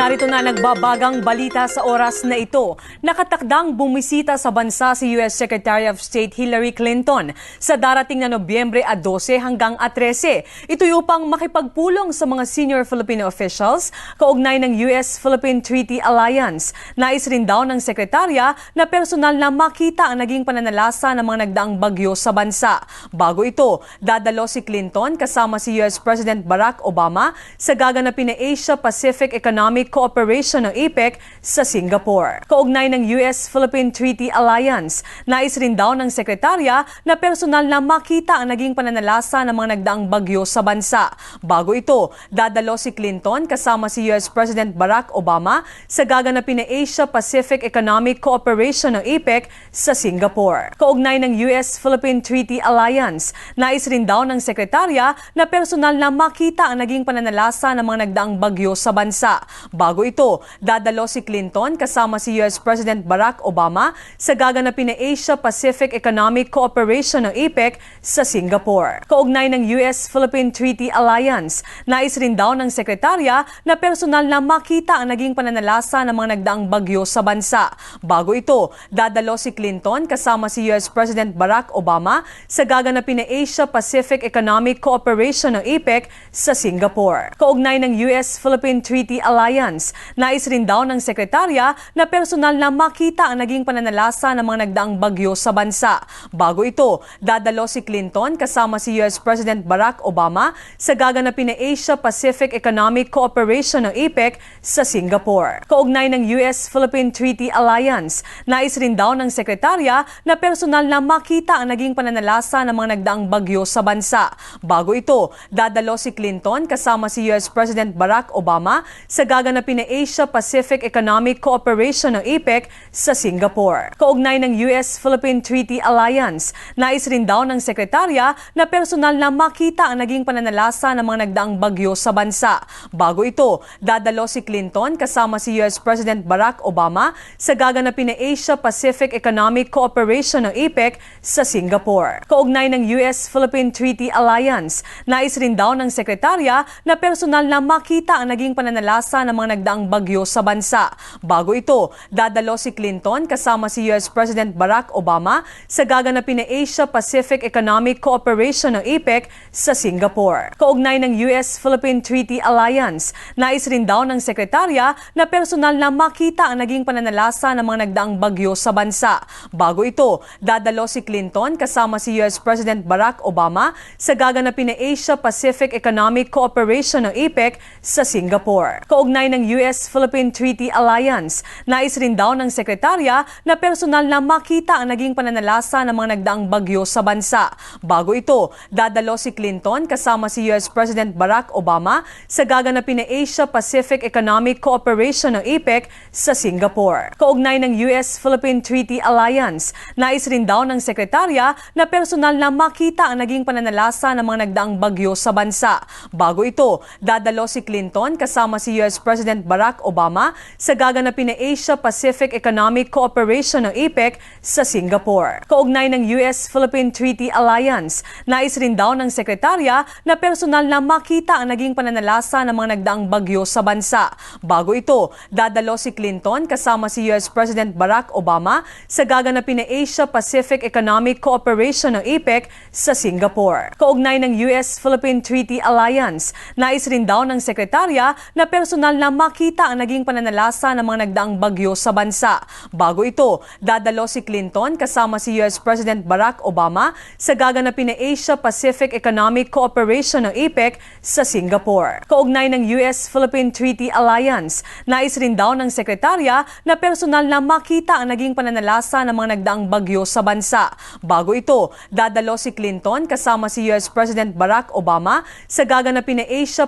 Narito na nagbabagang balita sa oras na ito. Nakatakdang bumisita sa bansa si U.S. Secretary of State Hillary Clinton sa darating na Nobyembre 12 hanggang 13. Ito upang makipagpulong sa mga senior Filipino officials kaugnay ng U.S.-Philippine Treaty Alliance. Nais rin daw ng sekretarya na personal na makita ang naging pananalasa ng mga nagdaang bagyo sa bansa. Bago ito, dadalo si Clinton kasama si U.S. President Barack Obama sa gaganapin na Asia-Pacific Economic Cooperation o APEC sa Singapore. Kaugnay ng U.S.-Philippine Treaty Alliance, nais rin daw ng sekretarya na personal na makita ang naging pananalasa ng mga nagdaang bagyo sa bansa. Bago ito, dadalo si Clinton kasama si U.S. President Barack Obama sa gaganapin na Asia-Pacific Economic Cooperation o APEC sa Singapore. Kaugnay ng U.S.-Philippine Treaty Alliance, nais rin daw ng sekretarya na personal na makita ang naging pananalasa ng mga nagdaang bagyo sa bansa. Bago ito, dadalo si Clinton kasama si U.S. President Barack Obama sa gaganapin na Asia-Pacific Economic Cooperation o APEC sa Singapore. Kaugnay ng U.S.-Philippine Treaty Alliance, nais rin daw ng sekretarya na personal na makita ang naging pananalasa ng mga nagdaang bagyo sa bansa. Bago ito, dadalo si Clinton kasama si U.S. President Barack Obama sa gaganapin na Asia-Pacific Economic Cooperation o APEC sa Singapore. Kaugnay ng U.S.-Philippine Treaty Alliance, nais rin daw ng sekretarya na personal na makita ang naging pananalasa ng mga nagdaang bagyo sa bansa. Bago ito, dadalo si Clinton kasama si U.S. President Barack Obama sa gaganapin na Asia-Pacific Economic Cooperation o APEC sa Singapore. Kaugnay ng U.S.-Philippine Treaty Alliance, nais rin daw ng sekretarya na personal na makita ang naging pananalasa ng mga nagdaang bagyo sa bansa. Bago ito, dadalo si Clinton kasama si U.S. President Barack Obama sa gaganapin na Asia-Pacific Economic Cooperation o APEC sa Singapore. Kaugnay ng U.S.-Philippine Treaty Alliance, nais rin daw ng sekretarya na personal na makita ang naging pananalasa ng mga nagdaang bagyo sa bansa. Bago ito, dadalo si Clinton kasama si U.S. President Barack Obama sa gaganapin na Asia-Pacific Economic Cooperation o APEC sa Singapore. Kaugnay ng U.S.-Philippine Treaty Alliance, nais rin daw ng sekretarya na personal na makita ang naging pananalasa ng mga nagdaang bagyo sa bansa. Bago ito, dadalo si Clinton kasama si U.S. President Barack Obama sa gaganapin na Asia-Pacific Economic Cooperation o APEC sa Singapore. Kaugnay ng U.S.-Philippine Treaty Alliance, nais rin daw ng sekretarya na personal na makita ang naging pananalasa ng mga nagdaang bagyo sa bansa. Bago ito, dadalo si Clinton kasama si U.S. President Barack Obama sa gaganapin na Asia-Pacific Economic Cooperation o APEC sa Singapore. Kaugnay ng U.S.-Philippine Treaty Alliance, nais rin daw ng sekretarya na personal na makita ang naging pananalasa ng mga nagdaang bagyo sa bansa. Bago ito, dadalo si Clinton kasama si U.S. President Barack Obama sa gaganapin na Asia-Pacific Economic Cooperation o APEC sa Singapore. Kaugnay ng U.S.-Philippine Treaty Alliance, nais rin daw ng sekretarya na personal na makita ang naging pananalasa ng mga nagdaang bagyo sa bansa. Bago ito, dadalo si Clinton kasama si U.S. President Barack Obama sa gaganapin na Asia-Pacific Economic Cooperation o APEC sa Singapore. Kaugnay ng U.S.-Philippine Treaty Alliance, nais rin daw ng sekretarya na personal na makita ang naging pananalasa ng mga nagdaang bagyo sa bansa. Bago ito, dadalo si Clinton kasama si U.S. President Barack Obama sa gaganapin na Asia-Pacific Economic Cooperation o APEC sa Singapore. Kaugnay ng U.S.-Philippine Treaty Alliance, nais rin daw ng sekretarya na personal na makita ang naging pananalasa ng mga nagdaang bagyo sa bansa. Bago ito, dadalo si Clinton kasama si U.S. President Barack Obama sa gaganapin na Asia-Pacific Economic Cooperation o APEC sa Singapore. Kaugnay ng U.S.-Philippine Treaty Alliance, nais rin daw ng sekretarya na personal na makita ang naging pananalasa ng mga nagdaang bagyo sa bansa. Bago ito, dadalo si Clinton kasama si U.S. President Barack Obama sa gaganapin na Asia